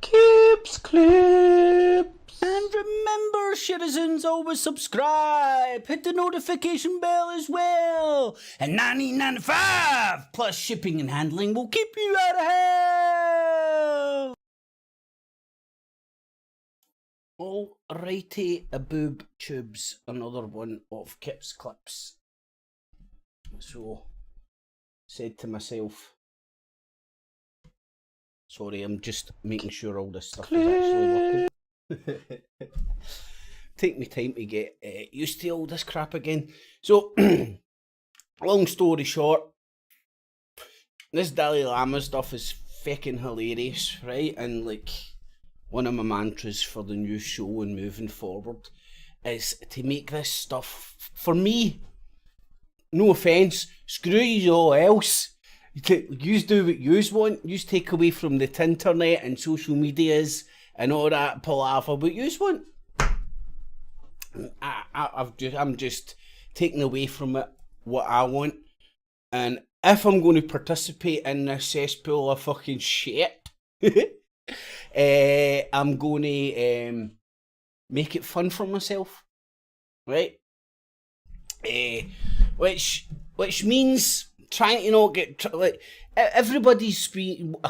Clips, clips. And remember, citizens, always subscribe. Hit the notification bell as well. And $19.95 plus shipping and handling will keep you out of hell. Alrighty, a boob tubes, another one of Kip's clips. So, said to myself, sorry, I'm just making sure all this stuff is actually working. Take me time to get used to all this crap again. So, long story short, this Dalai Lama stuff is fucking hilarious, right? And like, one of my mantras for the new show and moving forward is to make this stuff, for me, no offence, screw you all else. You do what you want. You take away from the internet and social medias and all that palaver. What you want. I'm just taking away from it what I want. And if I'm going to participate in this cesspool of fucking shit, I'm going to make it fun for myself, right? Which means trying to not get like everybody's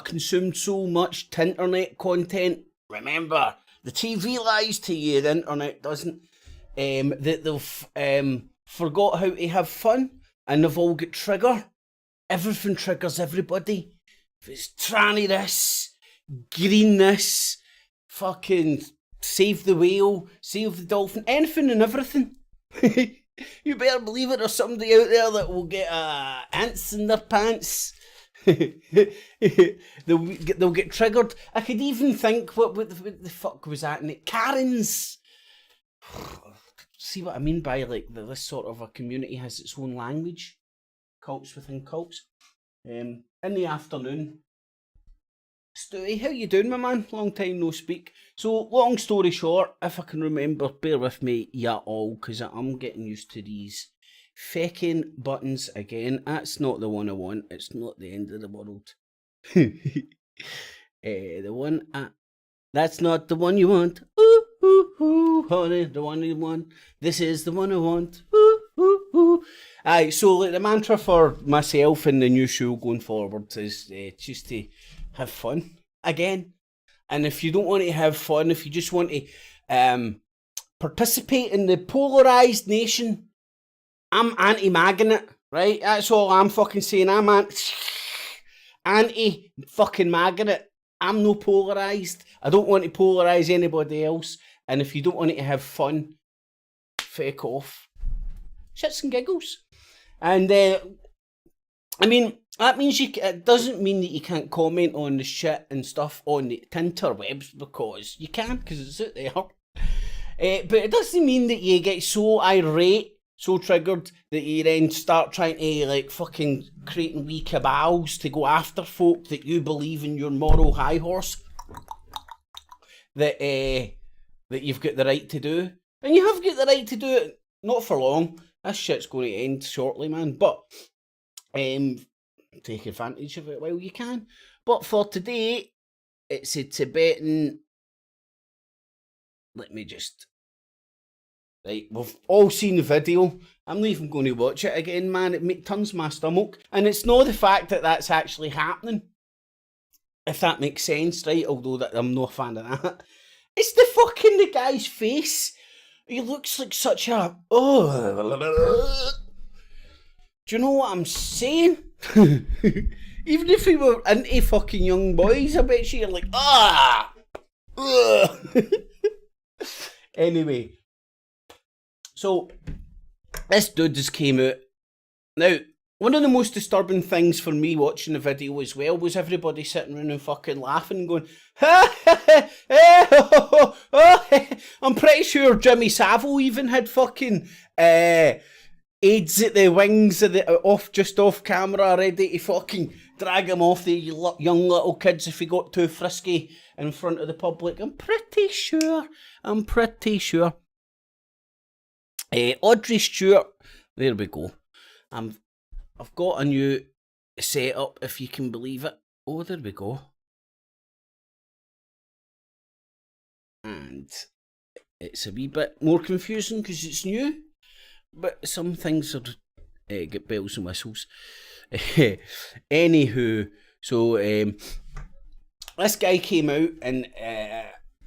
consumed so much internet content. Remember, the TV lies to you, the internet doesn't. That they've forgot how to have fun, and they've all got trigger. Everything triggers everybody. If it's tranny this, green this, fucking save the whale, save the dolphin, anything and everything. You better believe it, there's somebody out there that will get ants in their pants. they'll get triggered. I could even think, what the fuck was that? Karens. See what I mean by like this sort of a community has its own language, cults within cults. In the afternoon, Stewie, how you doing, my man? Long time no speak. So, long story short, if I can remember, bear with me, ya all, because I'm getting used to these fecking buttons again. That's not the one I want. It's not the end of the world. The one, that's not the one you want. Ooh, ooh, ooh, honey, the one you want. This is the one I want. Ooh, ooh, ooh. Aye, so like the mantra for myself and the new show going forward is just to have fun again. And if you don't want to have fun, if you just want to participate in the polarised nation, I'm anti-magnet, right? That's all I'm fucking saying. I'm anti-fucking magnet. I'm no polarised. I don't want to polarise anybody else. And if you don't want to have fun, fake off. Shits and giggles. And I mean, that means it doesn't mean that you can't comment on the shit and stuff on the interwebs, because you can, because it's out there. But it doesn't mean that you get so irate, so triggered, that you then start trying to like fucking creating wee cabals to go after folk that you believe in your moral high horse. That you've got the right to do. And you have got the right to do it, not for long. This shit's going to end shortly, man. But take advantage of it while you can. But for today, it's a Tibetan. Let me just. Right, we've all seen the video. I'm not even going to watch it again, man. It turns my stomach. And it's not the fact that that's actually happening, if that makes sense, right? Although that I'm not a fan of that. It's the guy's face. He looks like such a. Oh. Do you know what I'm saying? Even if we were into fucking young boys, I bet you're like, Anyway. So, this dude just came out. Now, one of the most disturbing things for me watching the video as well was everybody sitting around and fucking laughing and going, I'm pretty sure Jimmy Savile even had fucking AIDS at the wings of the just off camera, ready to fucking drag him off the young little kids if he got too frisky in front of the public. I'm pretty sure. Audrey Stewart, there we go. I've got a new setup, if you can believe it. Oh, there we go. and it's a wee bit more confusing because it's new, but some things are get bells and whistles. Anywho, so this guy came out and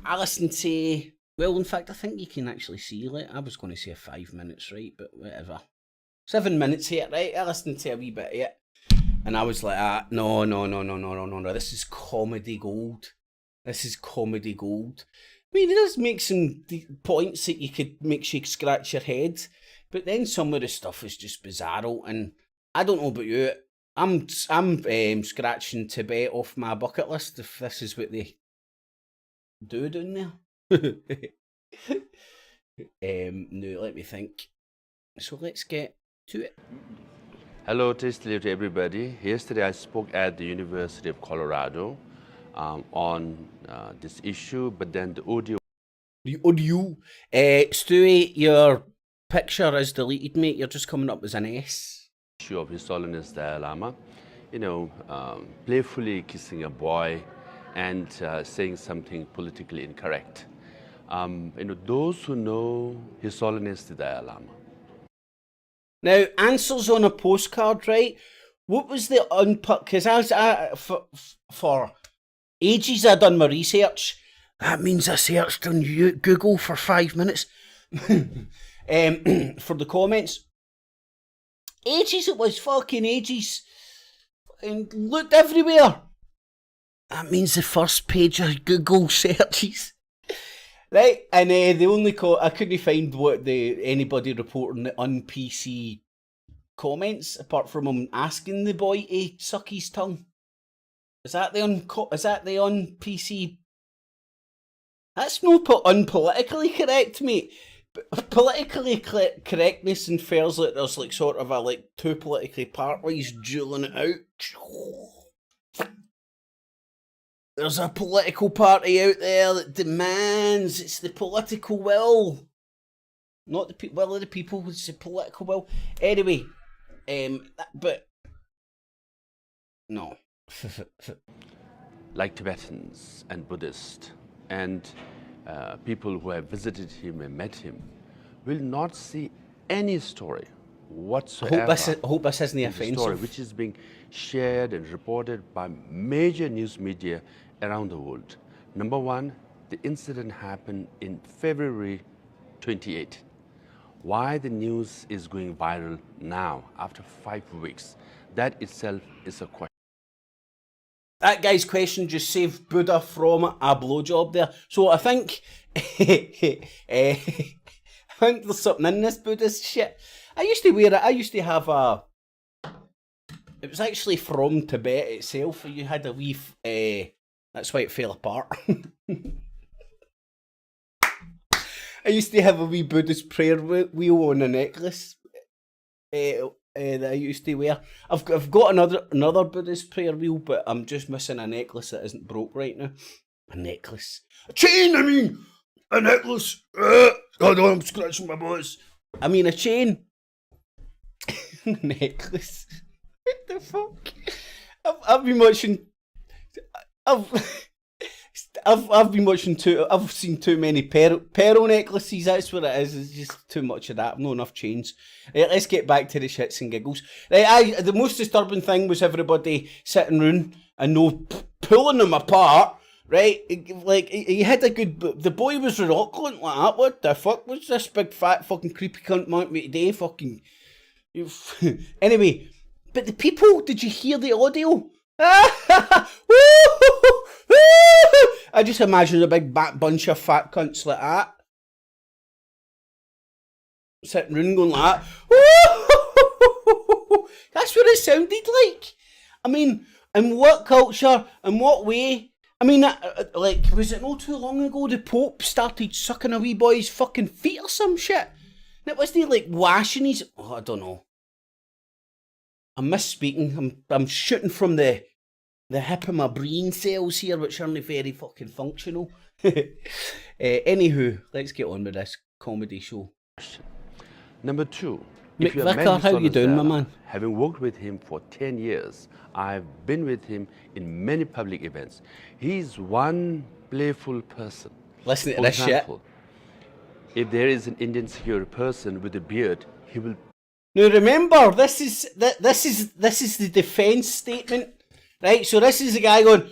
I listened to. Well, in fact, I think you can actually see it. I was going to say 5 minutes, right? But whatever. 7 minutes here, right? I listened to a wee bit of it. And I was like, no. This is comedy gold. This is comedy gold. I mean, it does make some points that makes you scratch your head. But then some of the stuff is just bizarro. And I don't know about you. I'm scratching Tibet off my bucket list if this is what they do down there. No, let me think. So let's get to it. Hello, tasty to everybody. Yesterday I spoke at the University of Colorado on this issue, but then the audio. Stewie, your picture is deleted, mate. You're just coming up as an S. Issue of His Holiness Dalai Lama, playfully kissing a boy and saying something politically incorrect. Those who know His Holiness the Dalai Lama. Now, answers on a postcard, right? What was the because for ages I done my research. That means I searched on Google for 5 minutes for the comments. Ages, it was fucking ages, and looked everywhere. That means the first page of Google searches. Right, and the only I couldn't find anybody reporting the un-PC comments apart from him asking the boy to suck his tongue. Is that the un-PC? That's no unpolitically correct, mate. Politically correctness infers that there's like sort of a two politically parties dueling it out. There's a political party out there that demands it's the political will. Not the will of the people, it's the political will. Anyway, but no. Like Tibetans and Buddhists and people who have visited him and met him will not see any story whatsoever. I hope this isn't offensive. Story which is being shared and reported by major news media around the world. Number one, the incident happened in February 28. Why the news is going viral now after 5 weeks, that itself is a question. That guy's question just saved Buddha from a blowjob there. So I think I think there's something in this Buddhist shit. I used to wear it. I used to have a. It was actually from Tibet itself. You had a wee. That's why it fell apart. I used to have a wee Buddhist prayer wheel on a necklace that I used to wear. I've got another Buddhist prayer wheel, but I'm just missing a necklace that isn't broke right now. A necklace. A chain, I mean! A necklace! God, I'm scratching my balls. I mean a chain. Necklace. What the fuck? I've been watching... I've been watching I've seen too many pearl necklaces. That's what it is. It's just too much of that. Not enough chains. Right, let's get back to the shits and giggles. Right, the most disturbing thing was everybody sitting round and no pulling them apart. Right, like he had a good. The boy was reluctant like that. What the fuck was this big fat fucking creepy cunt want me today? Fucking. Anyway, but the people. Did you hear the audio? I just imagine a big bunch of fat cunts like that. Sitting round going like that. That's what it sounded like. I mean, in what culture, in what way? I mean, like, was it not too long ago the Pope started sucking a wee boy's fucking feet or some shit? And it wasn't like washing his... Oh, I don't know. I'm misspeaking. I'm shooting from the hip of my brain cells here, which aren't very fucking functional. Anywho, let's get on with this comedy show. Number two, Mick Vicar, how you doing, my man? Having worked with him for 10 years, I've been with him in many public events. He's one playful person. Listen to For this shit. example, if there is an Indian security person with a beard, he will Now remember, this is the defence statement, right? So this is the guy going,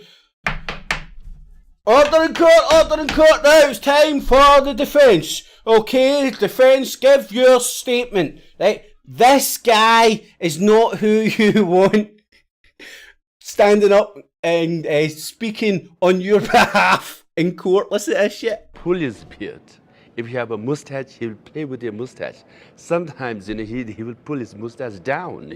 order in court now, it's time for the defence. Okay, defence, give your statement, right? This guy is not who you want standing up and speaking on your behalf in court. Listen to this shit. pull his beard. If you have a mustache, he will play with your mustache. Sometimes, he will pull his mustache down.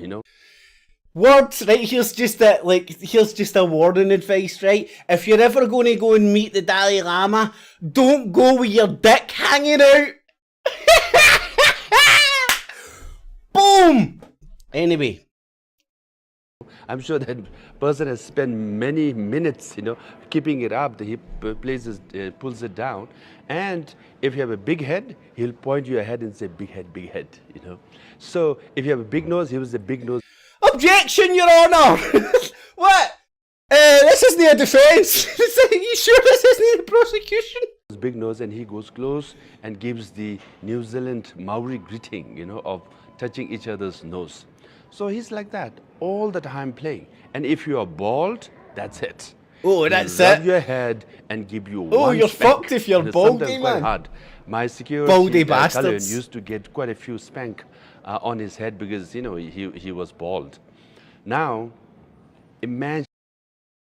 Words, right? Here's just a warning advice, right? If you're ever going to go and meet the Dalai Lama, don't go with your dick hanging out. Boom! Anyway. I'm sure that person has spent many minutes, keeping it up. He pulls it down. And if you have a big head, he'll point your head and say, big head, So if you have a big nose, he was a big nose. Objection, Your Honour! What? This isn't a defence. Are you sure this isn't a prosecution? Big nose, and he goes close and gives the New Zealand Maori greeting, of touching each other's nose. So he's like that all the time playing. And if you are bald, that's it. Oh, that's rub it. your head and give you Oh, one you're spank. fucked if you're And it's baldy, sometimes quite man. hard. My security Baldy battalion bastards. used to get quite a few spank on his head because he was bald. Now, imagine.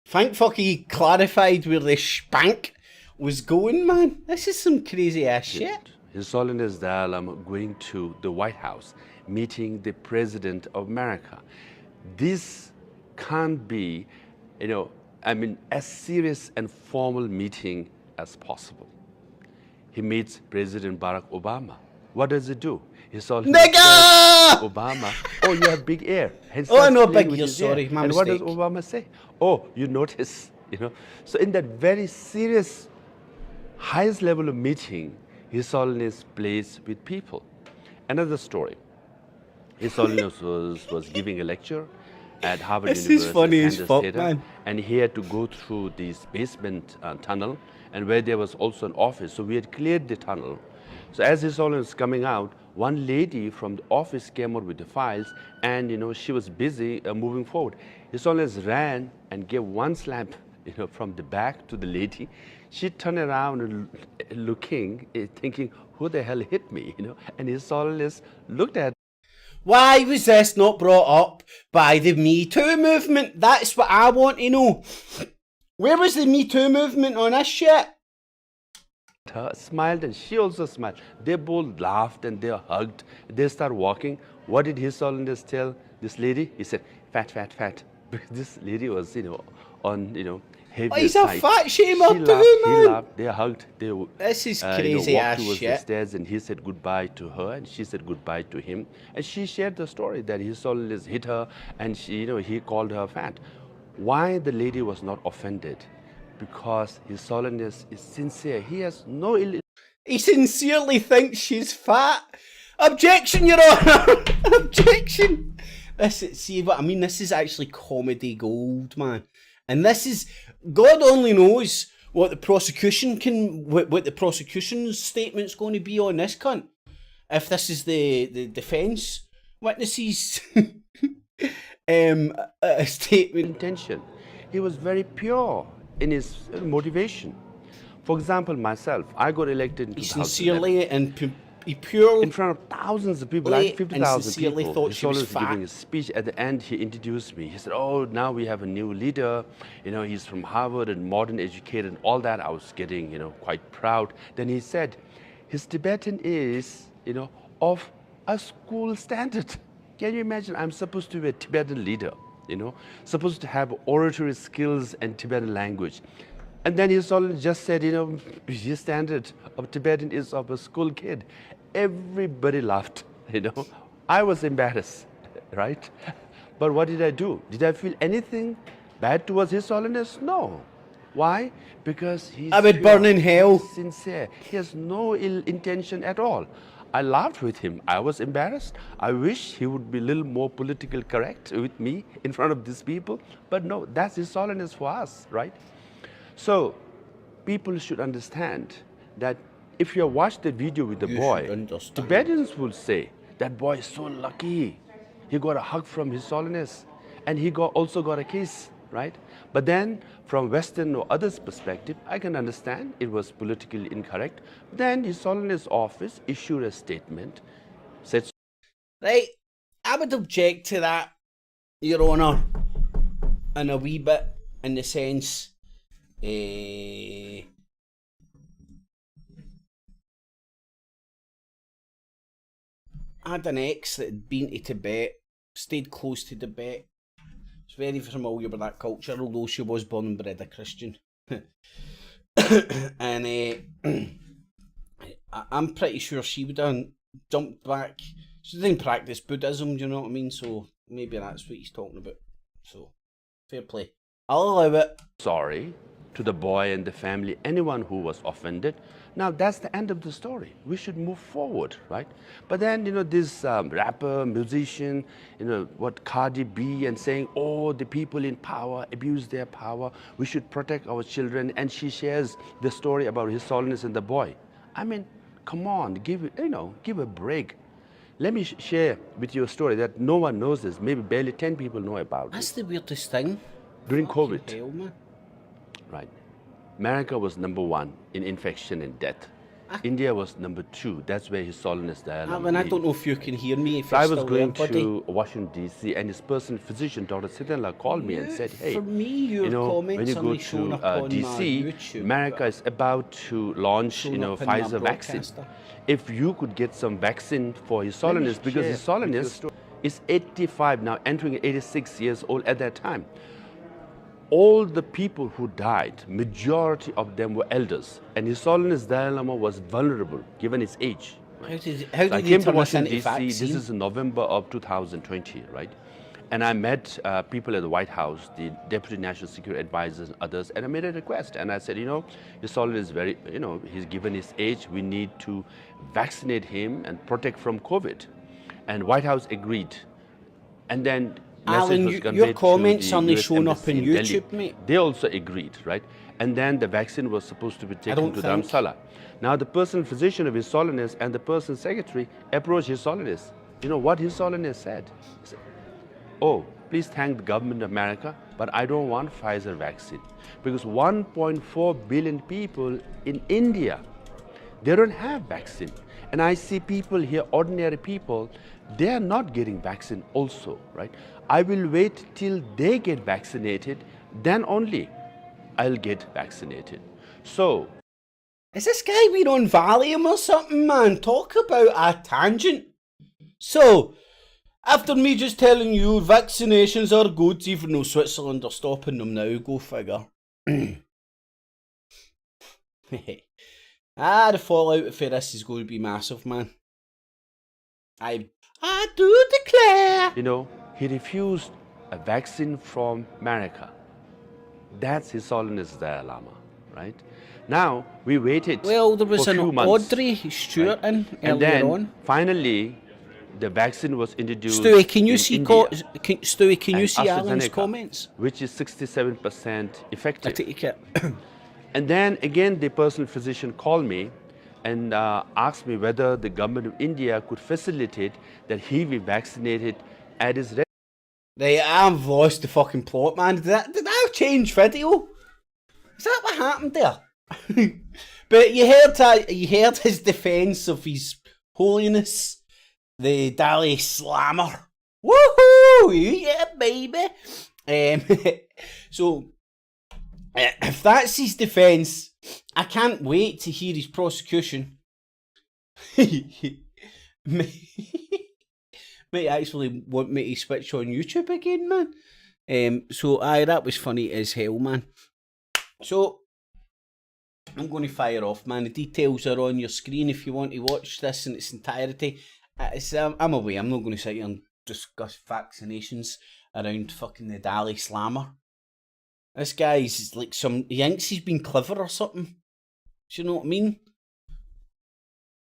Thank fuck he clarified where the spank was going, man. This is some crazy ass shit. His Holiness Dalai Lama going to the White House, meeting the President of America. This can't be, as serious and formal meeting as possible. He meets President Barack Obama. What does he do? His Holiness Nigga! Obama, oh, you have big ear. And Oh, starts no, playing big with ear, his sorry, my And what does mistake. Obama say? Oh, you notice, So in that very serious, highest level of meeting, His Holiness plays with people. Another story. His Holiness was giving a lecture at Harvard This is University funny as Sanders fuck, Theatre, man. and he had to go through this basement tunnel, and where there was also an office. So we had cleared the tunnel. So as His Holiness was coming out, one lady from the office came out with the files, and she was busy moving forward. His Holiness ran and gave one slap, from the back to the lady. She turned around and looking, thinking, who the hell hit me, And His Holiness looked at. Why was this not brought up by the Me Too movement? That's what I want to know. Where was the Me Too movement on this shit? Her smiled, and she also smiled. They both laughed and they hugged. They started walking. What did His Holiness tell this lady? He said, fat, fat, fat. Because this lady was, on, heavier Oh, he's side. a fat shamer She too, laughed, man. he laughed, they hugged. They This is walked crazy ass towards the shit. stairs, and he said goodbye to her, and she said goodbye to him. And she shared the story that His Holiness hit her, and she, he called her fat. Why the lady was not offended? Because His Holiness is sincere. He has no ill. He sincerely thinks she's fat. Objection, Your Honour! Objection! See what I mean? This is actually comedy gold, man. And this is, God only knows what the prosecution what the prosecution's statement's going to be on this cunt. If this is the defence witnesses statement. Intention. He was very pure in his motivation. For example, myself, I got elected in He 2011. sincerely and he purely In front of thousands of people, Really like 50,000 and sincerely people. thought His she was Holiness fat. giving a speech. At the end, he introduced me. He said, oh, now we have a new leader. He's from Harvard and modern educated and all that. I was getting, quite proud. Then he said, his Tibetan is, of a school standard. Can you imagine? I'm supposed to be a Tibetan leader, supposed to have oratory skills and Tibetan language. And then His Holiness just said, his standard of Tibetan is of a school kid. Everybody laughed, I was embarrassed, right? But what did I do? Did I feel anything bad towards His Holiness? No. Why? Because he's I would burn in hell. he's sincere. He has no ill intention at all. I laughed with him. I was embarrassed. I wish he would be a little more politically correct with me in front of these people. But no, that's His Holiness for us, right? So, people should understand that if you watch the video with the You boy, should understand. Tibetans will say, that boy is so lucky. He got a hug from His Holiness, and he also got a kiss, right? But then, from Western or others' perspective, I can understand it was politically incorrect. Then His Holiness office issued a statement, said, Right, I would object to that, Your Honour, in a wee bit, in the sense, I had an ex that had been to Tibet, stayed close to Tibet. Was very familiar with that culture, although she was born and bred a Christian. And I'm pretty sure she would have jumped back. She didn't practice Buddhism, do you know what I mean? So maybe that's what he's talking about. So, fair play. I'll allow it. sorry to the boy and the family, anyone who was offended. Now that's the end of the story. We should move forward, right? But then, this rapper, musician, what Cardi B, and saying, oh, the people in power abuse their power. We should protect our children. And she shares the story about His Holiness and the boy. I mean, come on, give a break. Let me share with you a story that no one knows this. Maybe barely 10 people know about That's it. the weirdest thing. During Fucking COVID, hell, man. right? America was #1 in infection and death. India was #2. That's where His Holiness Dalai Lama I lived. don't know if you can hear me. If So I you're was still going there, buddy. to Washington, D.C., and his personal physician, Dr. Siddhartha, called me and said, hey, For me, your comments when you go only showing up to on my D.C., YouTube, America is about to launch, showing up in my Pfizer vaccine. broadcaster. If you could get some vaccine for His Holiness, because share His Holiness is 85 now, entering 86 years old at that time. All the people who died, majority of them were elders, and His Holiness Dalai Lama was vulnerable given his age. How did So I you came to turn this Washington, into D.C. This vaccine? is in November of 2020, right? And I met people at the White House, the Deputy National Security Advisors and others, and I made a request. And I said, His Holiness is very, he's given his age, we need to vaccinate him and protect from COVID. And White House agreed. And then Alan, message was your conveyed comments to the only US showing up Embassy in in Delhi. YouTube, mate. They also agreed, right? And then the vaccine was supposed to be taken don't to think- Dharamsala. Now the personal physician of His Holiness and the personal secretary approached His Holiness. You know what His Holiness said? He said, oh, please thank the government of America, but I don't want Pfizer vaccine. Because 1.4 billion people in India, they don't have vaccine. And I see people here, ordinary people, they are not getting vaccine also, right? I will wait till they get vaccinated, then only I'll get vaccinated. So, Is this guy been on Valium or something, man? Talk about a tangent. So, after me just telling you vaccinations are good, even though Switzerland are stopping them now, go figure. The fallout for this is going to be massive, man. I do declare. he refused a vaccine from America. That's His Holiness Dalai Lama, right? Now, we waited Well, there was for a an few months. Audrey Stewart right? in And earlier then, on. finally, the vaccine was introduced Stewie, can you in see India, Stewie, can you and see Alan's AstraZeneca, comments? which is 67% I effective. take it. And then again, the personal physician called me and asked me whether the government of India could facilitate that he be vaccinated at his Right, I've lost the fucking plot, man. Did that change video? Is that what happened there? But you heard his defence of His Holiness, the Dalai Slammer. Woohoo! Yeah, baby. So, if that's his defence, I can't wait to hear his prosecution. Might actually want me to switch on YouTube again, man. So that was funny as hell, man. So I'm going to fire off, man. The details are on your screen if you want to watch this in its entirety. I'm away. I'm not going to sit here and discuss vaccinations around fucking the Dalai Slammer. This guy's like he thinks he's been clever or something. Do you know what I mean?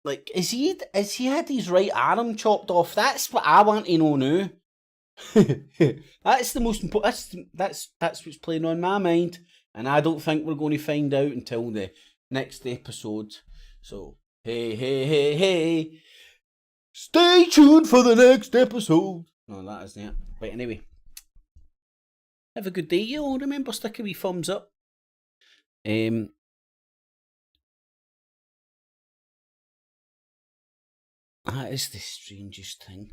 Like, is he had his right arm chopped off? That's what I want to know now. That's the most important. That's what's playing on my mind, and I don't think we're going to find out until the next episode. So, hey, stay tuned for the next episode. No, that isn't it. But anyway, have a good day, you all. Remember, stick a wee thumbs up. That is the strangest thing.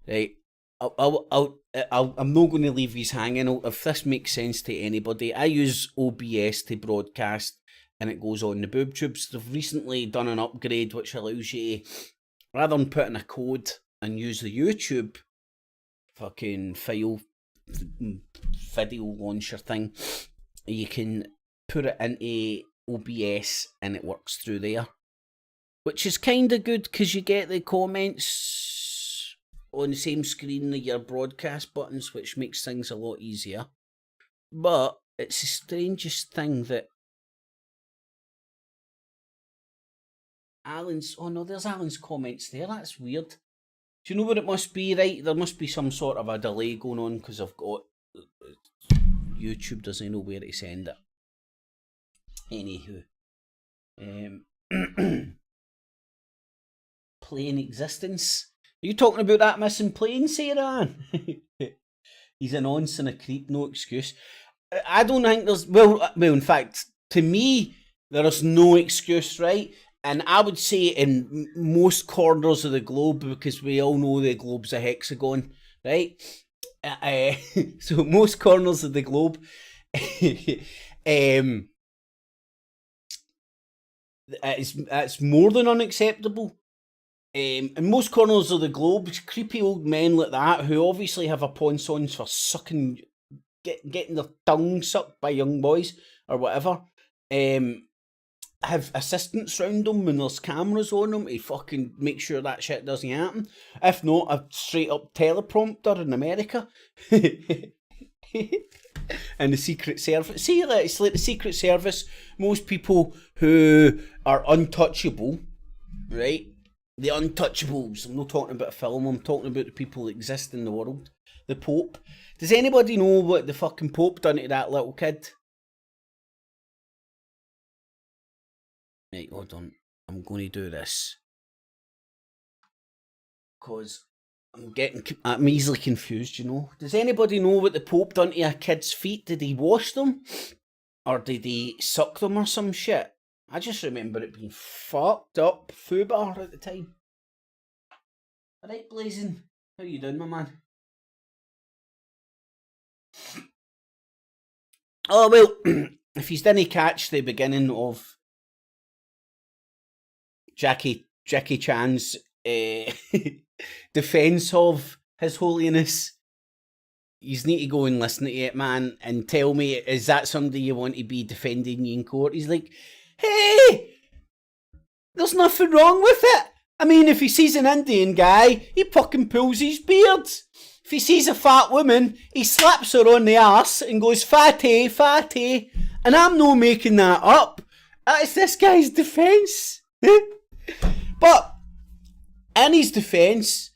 Right. I'm not going to leave these hanging. If this makes sense to anybody, I use OBS to broadcast, and it goes on the boob tubes. They've recently done an upgrade which allows you to, rather than put in a code and use the YouTube fucking file video launcher thing, you can put it into OBS and it works through there, which is kind of good because you get the comments on the same screen as your broadcast buttons, which makes things a lot easier. But it's the strangest thing that there's Alan's comments there. That's weird. Do you know what it must be, right? There must be some sort of a delay going on because I've got YouTube doesn't know where to send it. Anywho, plane existence. Are you talking about that missing plane, Sarah? He's a nonce and a creep, no excuse. I don't think there's well, in fact, to me, there is no excuse, right? And I would say in most corners of the globe, because we all know the globe's a hexagon, right? So most corners of the globe, it's more than unacceptable. In most corners of the globe, creepy old men like that, who obviously have a penchant for sucking, getting their tongue sucked by young boys or whatever, have assistants round them when there's cameras on them to fucking make sure that shit doesn't happen. If not, a straight up teleprompter in America. And the Secret Service. See, it's like the Secret Service. Most people who are untouchable, right? The untouchables. I'm not talking about a film, I'm talking about the people that exist in the world. The Pope. Does anybody know what the fucking Pope done to that little kid? Right, hold on. I'm going to do this. Because I'm easily confused, you know. Does anybody know what the Pope done to a kid's feet? Did he wash them? Or did he suck them or some shit? I just remember it being fucked up foobar at the time. Alright, Blazing. How you doing, my man? Oh, well, if you didn't catch the beginning of Jackie Chan's defence of His Holiness, you need to go and listen to it, man, and tell me, is that somebody you want to be defending you in court? He's like, hey, there's nothing wrong with it. I mean, if he sees an Indian guy, he fucking pulls his beard. If he sees a fat woman, he slaps her on the arse and goes, fatty, fatty. And I'm not making that up. That's this guy's defence. But, in his defence,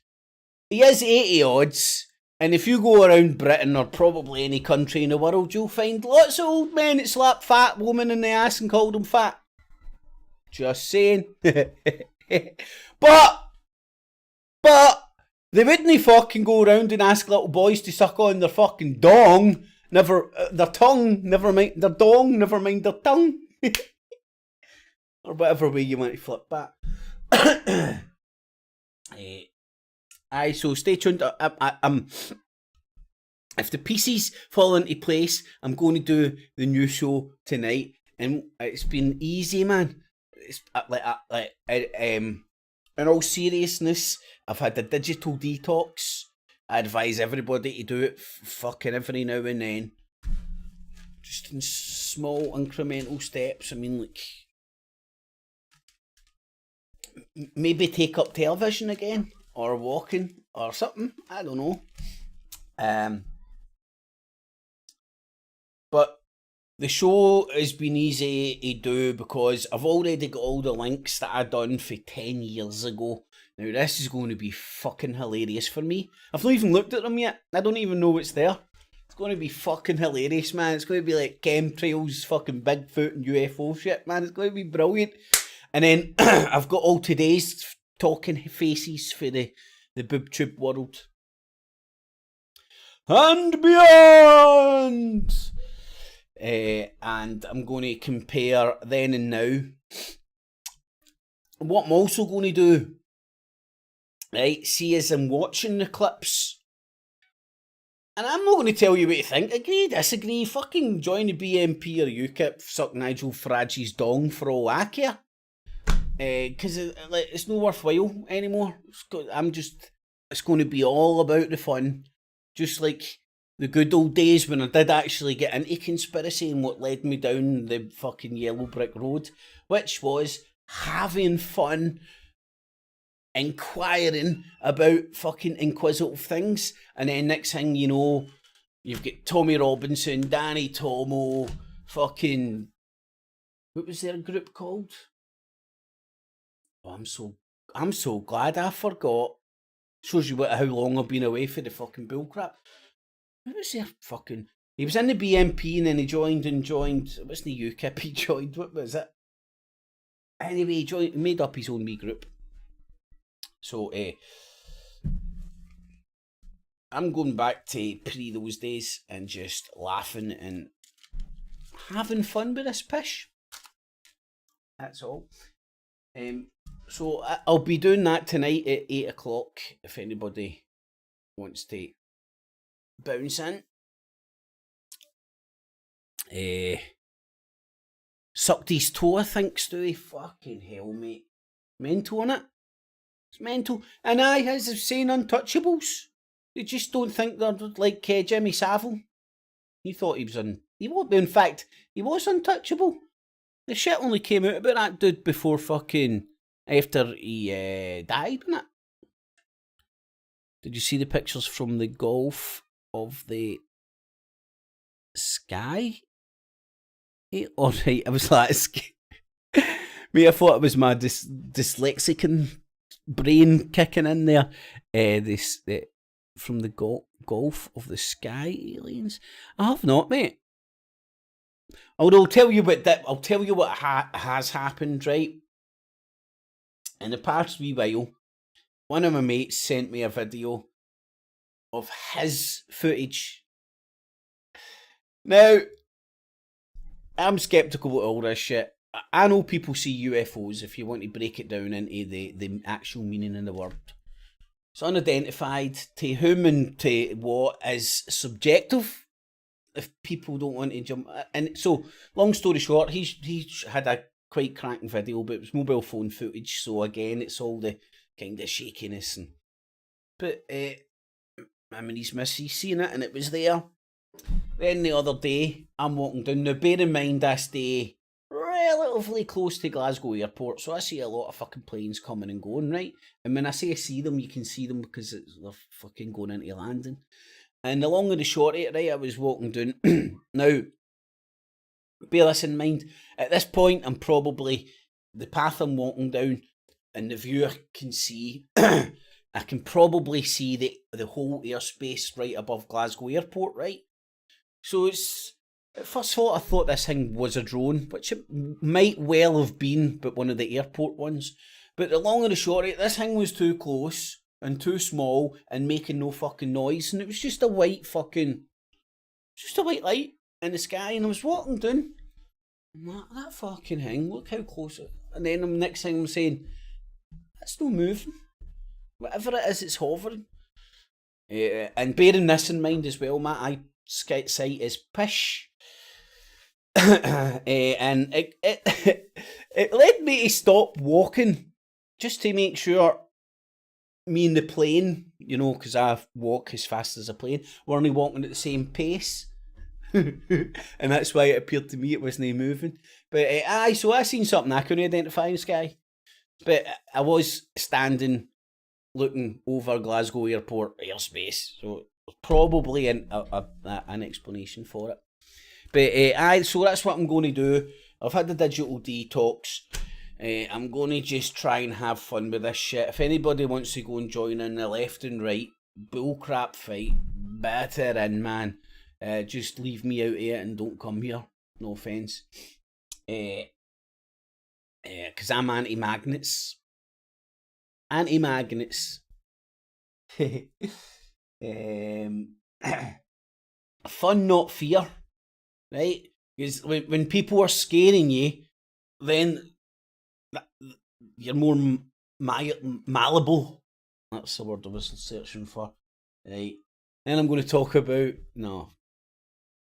he is 80 odds. And if you go around Britain or probably any country in the world, you'll find lots of old men that slap fat women in the ass and call them fat. Just saying. But, they wouldn't fucking go around and ask little boys to suck on their fucking dong, their tongue, never mind their dong, never mind their tongue. Or whatever way you want to flip that. Aye, so stay tuned. If the pieces fall into place, I'm going to do the new show tonight, and it's been easy, man. It's in all seriousness, I've had a digital detox. I advise everybody to do it fucking every now and then, just in small incremental steps. I mean, like, maybe take up television again, or walking, or something. I don't know. But the show has been easy to do because I've already got all the links that I done for 10 years ago. Now this is going to be fucking hilarious for me. I've not even looked at them yet. I don't even know what's there. It's going to be fucking hilarious, man. It's going to be like chemtrails, fucking Bigfoot and UFO shit, man. It's going to be brilliant. And then I've got all today's talking faces for the boob-tube world. And beyond! And I'm going to compare then and now. What I'm also going to do, right, see as I'm watching the clips, and I'm not going to tell you what you think, agree, disagree, fucking join the BNP or UKIP, suck Nigel Farage's dong for all I care. Because it's not worthwhile anymore. It's going to be all about the fun. Just like the good old days when I did actually get into conspiracy and what led me down the fucking yellow brick road, which was having fun, inquiring about fucking inquisitive things. And then next thing you know, you've got Tommy Robinson, Danny Tomo, fucking, what was their group called? Oh, I'm so glad I forgot. Shows you how long I've been away for the fucking bullcrap. What was their fucking... He was in the BNP and then he joined. It wasn't the UKIP he joined. What was it? Anyway, he made up his own wee group. So, I'm going back to pre those days and just laughing and having fun with this pish. That's all. So I'll be doing that tonight at 8 o'clock if anybody wants to bounce in. Sucked his toe, I think, Stewie. Fucking hell, mate. Mental, innit? It's mental. And aye, as I was saying, untouchables. They just don't think they're like Jimmy Savile. He thought he was in fact, he was untouchable. The shit only came out about that dude before fucking... after he died, innit? Did you see the pictures from the golf of the sky? Alright, I was like... Mate, I thought it was my dyslexic brain kicking in there. From the golf of the sky aliens. I have not, mate. Although I'll tell you what has happened, right? In the past wee while, one of my mates sent me a video of his footage. Now, I'm sceptical of all this shit. I know people see UFOs, if you want to break it down into the actual meaning of the word. It's unidentified. To whom and to what is subjective, if people don't want to jump. And so, long story short, he had a quite cracking video, but it was mobile phone footage, so again, it's all the kind of shakiness. But, I mean, he's seen it, and it was there. Then the other day, I'm walking down. Now, bear in mind, I stay relatively close to Glasgow Airport, so I see a lot of fucking planes coming and going, right? And when I say I see them, you can see them because they're fucking going into landing. And the long and the short of it, right, I was walking down. Now, bear this in mind, at this point, I'm probably, the path I'm walking down, and the viewer can see, I can probably see the whole airspace right above Glasgow Airport, right? So it's, at first thought, I thought this thing was a drone, which it might well have been, but one of the airport ones. But the long and the short of it, this thing was too close and too small and making no fucking noise, and it was just a white light in the sky, and I was walking down. That fucking thing, look how close it. And then the next thing I'm saying, it's not moving. Whatever it is, it's hovering. And bearing this in mind as well, my eyesight is pish. And it led me to stop walking just to make sure me and the plane, you know, because I walk as fast as a plane, we're only walking at the same pace. And that's why it appeared to me it wasn't moving. But so I seen something I couldn't identify in the sky. But I was standing looking over Glasgow Airport airspace, so probably an explanation for it. But so that's what I'm going to do. I've had the digital detox. I'm going to just try and have fun with this shit. If anybody wants to go and join in the left and right bullcrap fight, better in, man. Just leave me out here and don't come here. No offence. because I'm anti-magnets. Anti-magnets. Fun, not fear. Right? Because when people are scaring you, then you're more malleable. That's the word I was searching for. Right. Then I'm going to talk about... No.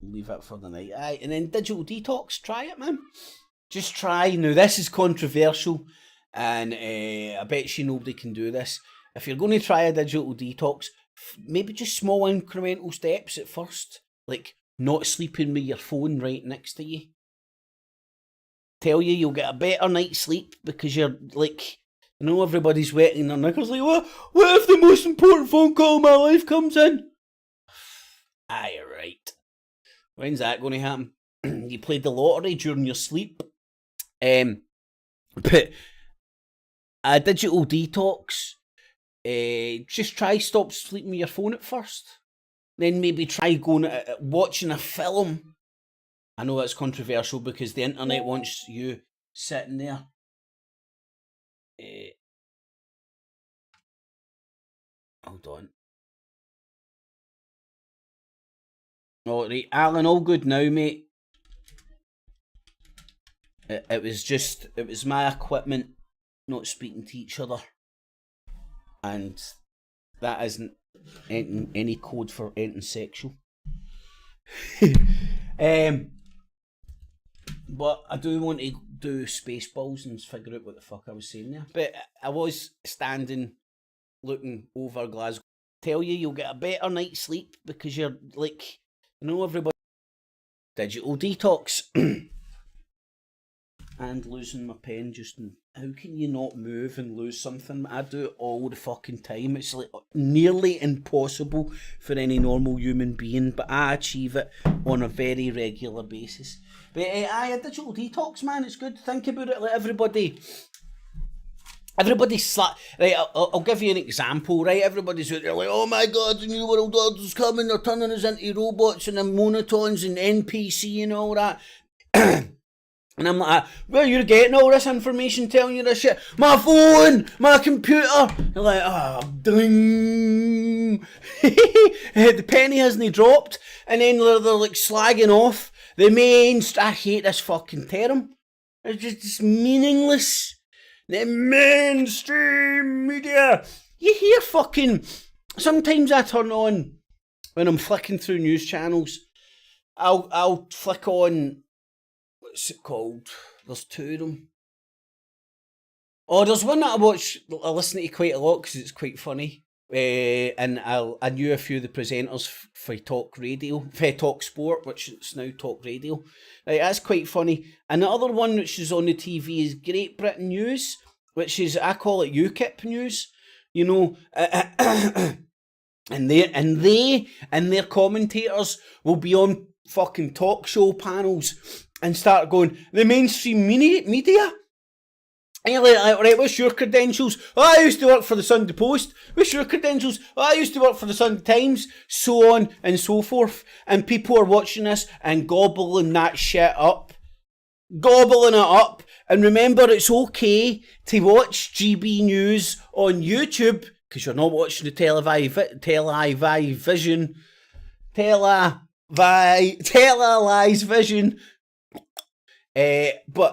Leave that for the night. Aye, and then digital detox. Try it, man. Just try. Now, this is controversial, and I bet you nobody can do this. If you're going to try a digital detox, maybe just small incremental steps at first. Like not sleeping with your phone right next to you. Tell you you'll get a better night's sleep because you're like, you know, everybody's wetting their knickers like, what if the most important phone call of my life comes in? Aye, right. When's that going to happen? You played the lottery during your sleep. But a digital detox, just try stop sleeping with your phone at first. Then maybe try going watching a film. I know that's controversial because the internet wants you sitting there. Hold on. All right, Alan, all good now, mate. It was my equipment not speaking to each other. And that isn't any code for anything sexual. But I do want to do Spaceballs and figure out what the fuck I was saying there. But I was standing looking over Glasgow. Tell you you'll get a better night's sleep because you're like, you know, everybody. Digital detox. And losing my pen just in. How can you not move and lose something? I do it all the fucking time. It's like nearly impossible for any normal human being, but I achieve it on a very regular basis. But a digital detox, man, it's good. Think about it. Like everybody's right. I'll give you an example. Right, everybody's out there like, oh my god, the new world order's coming. They're turning us into robots and monotons and NPC and all that. And I'm like, where you're getting all this information telling you this shit? My phone, my computer. They're like, ding. The penny hasn't dropped. And then they're like slagging off the I hate this fucking term. It's just meaningless. The mainstream media. You hear fucking... Sometimes I turn on, when I'm flicking through news channels, I'll flick on... What's it called? There's two of them. Oh, there's one that I listen to quite a lot because it's quite funny. And I knew a few of the presenters for Talk Radio, for Talk Sport, which is now Talk Radio. Right, that's quite funny. And the other one which is on the TV is Great Britain News, which is, I call it UKIP News. You know, and their commentators will be on fucking talk show panels and start going, the mainstream media? And you're like, right, what's your credentials? Oh, I used to work for the Sunday Post. What's your credentials? Oh, I used to work for the Sunday Times. So on and so forth. And people are watching this and gobbling that shit up. Gobbling it up. And remember, it's okay to watch GB News on YouTube because you're not watching the televised vision. But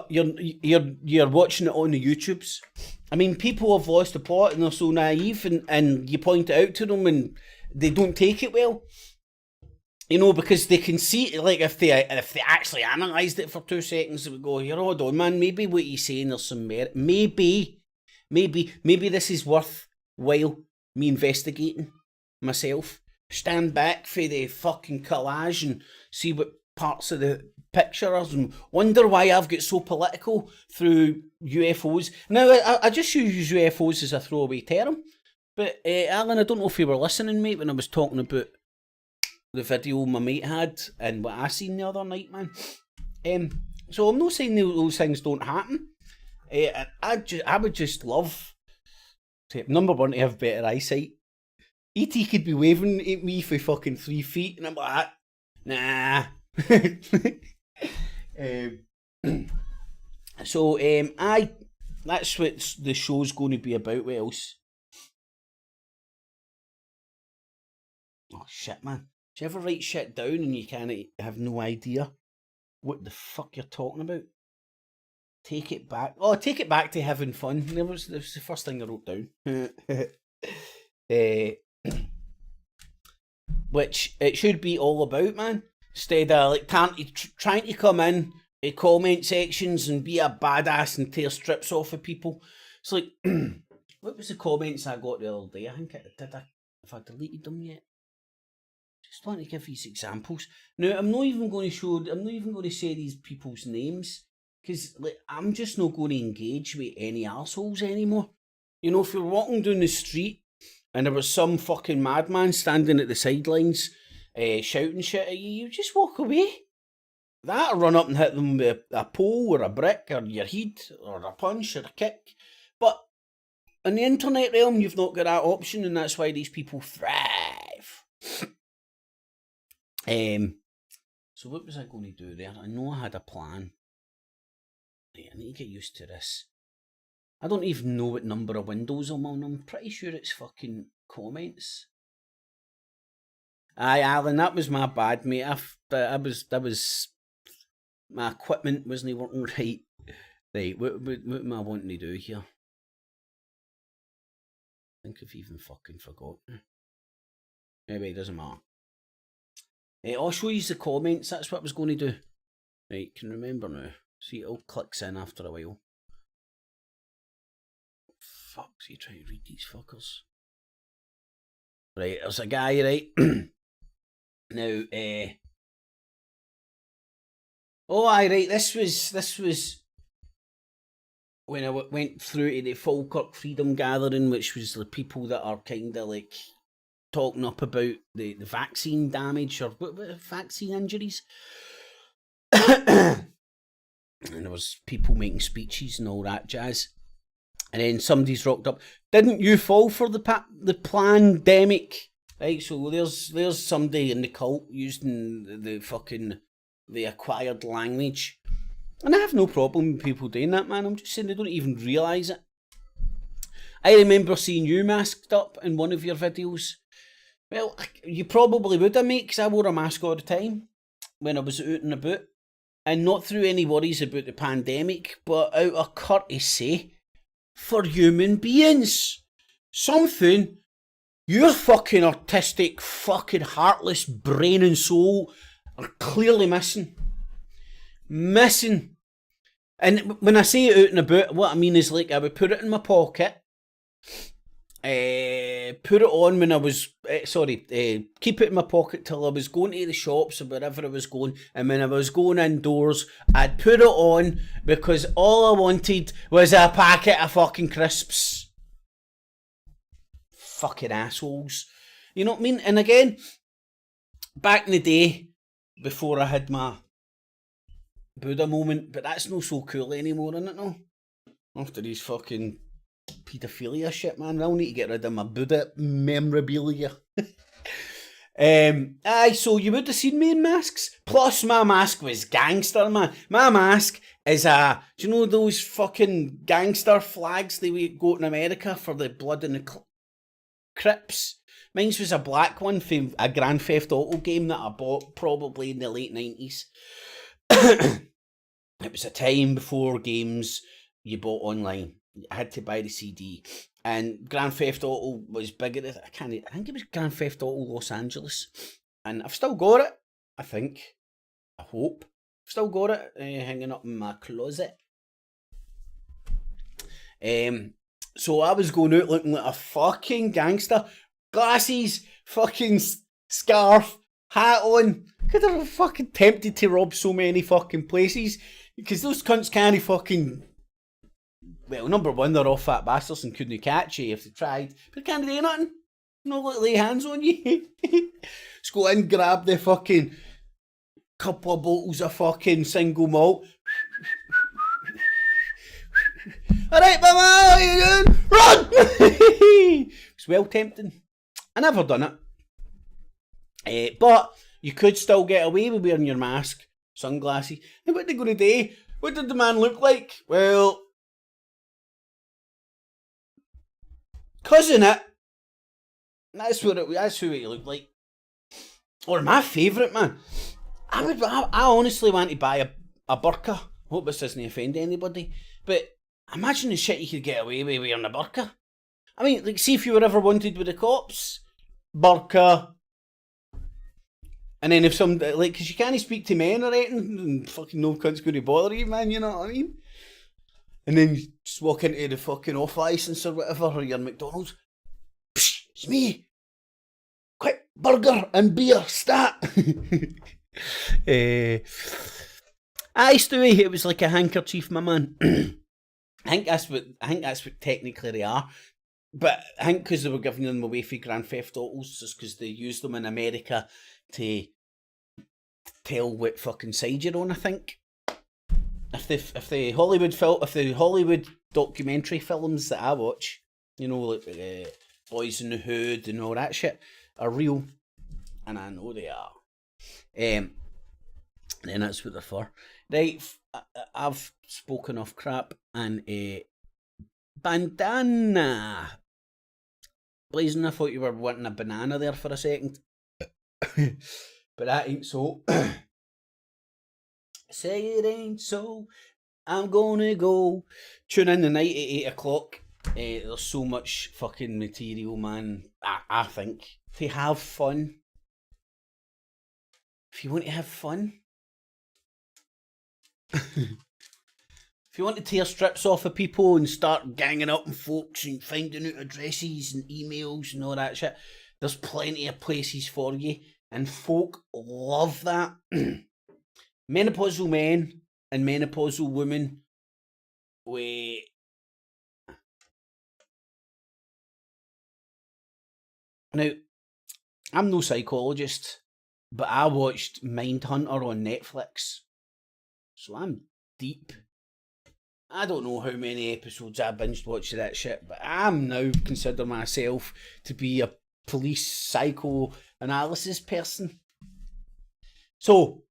you're watching it on the YouTubes. I mean, people have lost the plot and they're so naive, and you point it out to them and they don't take it well. You know, because they can see, like, if they actually analysed it for 2 seconds, they would go, here, hold on, man, maybe what you're saying, there's some merit. Maybe this is worthwhile me investigating myself. Stand back for the fucking collage and see what parts of the pictures and wonder why I've got so political through UFOs. Now, I just use UFOs as a throwaway term, but Alan, I don't know if you were listening, mate, when I was talking about the video my mate had and what I seen the other night, man. So I'm not saying those things don't happen. I would just love to, number one, to have better eyesight. E.T. could be waving at me for fucking 3 feet and I'm like, nah. So, that's what the show's going to be about. What else? Oh, shit, man. Do you ever write shit down and you kind of have no idea what the fuck you're talking about? Take it back. Oh, take it back to having fun. That was the first thing I wrote down. Which it should be all about, man. Instead of like trying to come in comment sections and be a badass and tear strips off of people. It's like, what was the comments I got the other day? I think if I deleted them yet. Just want to give these examples. Now, I'm not even going to say these people's names, because like, I'm just not going to engage with any assholes anymore. You know, if you're walking down the street and there was some fucking madman standing at the sidelines shouting shit at you, you just walk away. That or run up and hit them with a pole or a brick or your head or a punch or a kick. But in the internet realm, you've not got that option, and that's why these people thrive. So what was I going to do there? I know I had a plan. I need to get used to this. I don't even know what number of windows I'm on. I'm pretty sure it's fucking comments. Aye, Alan, that was my bad, mate. That was my equipment wasn't working right. Right, what am I wanting to do here? I think I've even fucking forgot. Maybe it doesn't matter. I'll show you the comments. That's what I was going to do. Right, can remember now. See, it all clicks in after a while. Fuck's he trying to read these fuckers? Right, there's a guy, right? Now, oh, aye, right, this was when I went through to the Falkirk Freedom Gathering, which was the people that are kind of like talking up about the vaccine damage or what vaccine injuries. And there was people making speeches and all that jazz. And then somebody's rocked up. Didn't you fall for the pandemic? Right, so there's somebody in the cult using the acquired language. And I have no problem with people doing that, man. I'm just saying they don't even realise it. I remember seeing you masked up in one of your videos. Well, you probably would have, mate, because I wore a mask all the time when I was out and about. And not through any worries about the pandemic, but out of courtesy for human beings. Something your fucking autistic, fucking heartless brain and soul are clearly missing. And when I say out and about, what I mean is like I would put it in my pocket, put it on when I was, keep it in my pocket till I was going to the shops or wherever I was going, and when I was going indoors, I'd put it on because all I wanted was a packet of fucking crisps. Fucking assholes. You know what I mean? And again, back in the day, before I had my Buddha moment, but that's not so cool anymore, isn't it, no? After these fucking paedophilia shit, man, I'll need to get rid of my Buddha memorabilia. Aye, so you would have seen me in masks. Plus, my mask was gangster, man. My mask is do you know those fucking gangster flags they go in America for the blood and the Crips? Mine was a black one from a Grand Theft Auto game that I bought probably in the late 90s. It was a time before games you bought online. I had to buy the CD. And Grand Theft Auto was bigger. I think it was Grand Theft Auto Los Angeles. And I've still got it, I think. I hope. I've still got it hanging up in my closet. So I was going out looking like a fucking gangster. Glasses, fucking scarf, hat on. Could have been fucking tempted to rob so many fucking places. Because those cunts can't fucking... Well, number one, they're all fat bastards and couldn't catch you if they tried. But can't do nothing. No, lay hands on you. Just go in, grab the fucking couple of bottles of fucking single malt. Alright, mama, how you doing? Run! It's well tempting. I never done it. But you could still get away with wearing your mask, sunglasses. And what they're going to do, What did the man look like? Well, cousin it. That's who he looked like. Or my favourite, man. I honestly want to buy a burqa. Hope this doesn't offend anybody, but imagine the shit you could get away with wearing a burqa. I mean, like, see if you were ever wanted with the cops, burqa. And then if some, like, because you can't speak to men or anything, and fucking no cunt's going to bother you, man, you know what I mean? And then you just walk into the fucking off license or whatever, or your McDonald's. Psh, it's me. Quick, burger and beer, stat. Aye, Stewie, it was like a handkerchief, my man. I think that's what technically they are. But I think because they were giving them away for Grand Theft Autos, just because they used them in America to tell what fucking side you're on, I think. If the Hollywood documentary films that I watch, you know, like Boys in the Hood and all that shit, are real, and I know they are. Then that's what they're for. Right, I've spoken off crap, and bandana. Blazing, I thought you were wanting a banana there for a second. But that ain't so. Say it ain't so. I'm gonna go. Tune in tonight at 8 o'clock. There's so much fucking material, man. I think. To have fun. If you want to have fun. If you want to tear strips off of people and start ganging up on folks and finding out addresses and emails and all that shit, there's plenty of places for you. And folk love that. Menopausal men and menopausal women, now, I'm no psychologist, but I watched Mindhunter on Netflix, so I'm deep. I don't know how many episodes I binged watching that shit, but I'm now consider myself to be a police psychoanalysis person. So,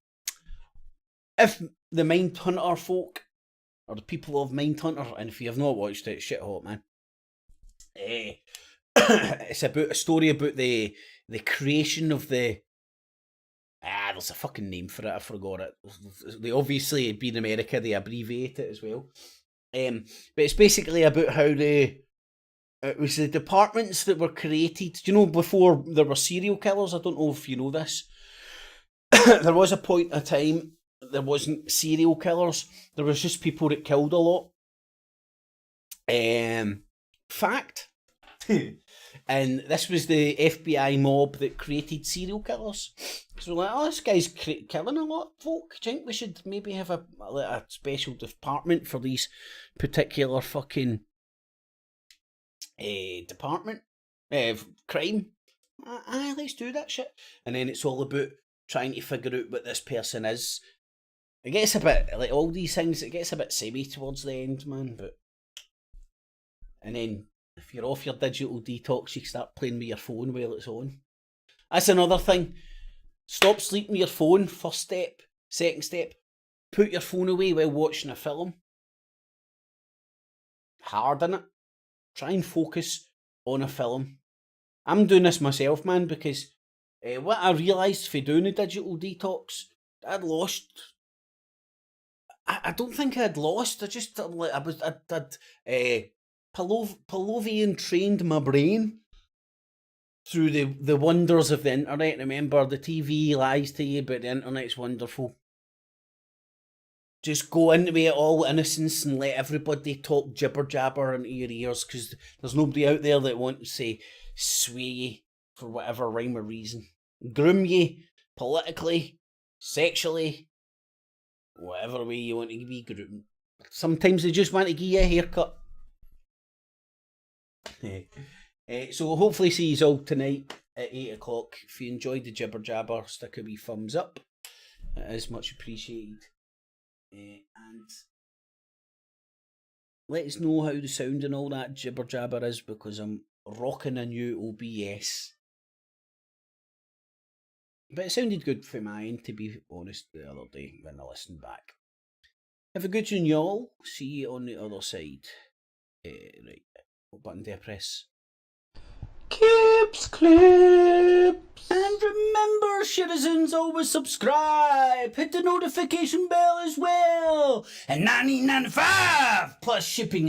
if the Mindhunter folk, or the people of Mindhunter, and if you have not watched it, shit hot, man. It's about a story about the creation of the... there's a fucking name for it, I forgot it. They obviously, being America, they abbreviate it as well. But it's basically about how it was the departments that were created. You know, before there were serial killers, I don't know if you know this. There was a point in time there wasn't serial killers. There was just people that killed a lot. Fact. And this was the FBI mob that created serial killers. So we're like, oh, this guy's killing a lot of folk. Do you think we should maybe have a special department for these particular fucking department? Crime? Aye, let's do that shit. And then it's all about trying to figure out what this person is. It gets a bit, like all these things, it gets a bit samey towards the end, man. But and then if you're off your digital detox, you can start playing with your phone while it's on. That's another thing. Stop sleeping with your phone, first step. Second step, put your phone away while watching a film. Hard, innit? Try and focus on a film. I'm doing this myself, man, because what I realised for doing a digital detox, I'd lost... I don't think I'd lost, I'd Pavlovian trained my brain through the wonders of the internet. Remember, the TV lies to you, but the internet's wonderful. Just go into it all innocence and let everybody talk jibber jabber into your ears, because there's nobody out there that wants to sway you for whatever rhyme or reason. Groom you politically, sexually, whatever way you want to be groomed. Sometimes they just want to give you a haircut. So hopefully see you all tonight at 8 o'clock. If you enjoyed the jibber jabber, stick a wee thumbs up. It is much appreciated. And let us know how the sound and all that jibber jabber is, because I'm rocking a new OBS. But it sounded good for mine, to be honest, the other day when I listened back. Have a good one, y'all. See you on the other side. Right, what button do I press? Cips clips. And remember, citizens, always subscribe. Hit the notification bell as well. And $19.95 plus shipping and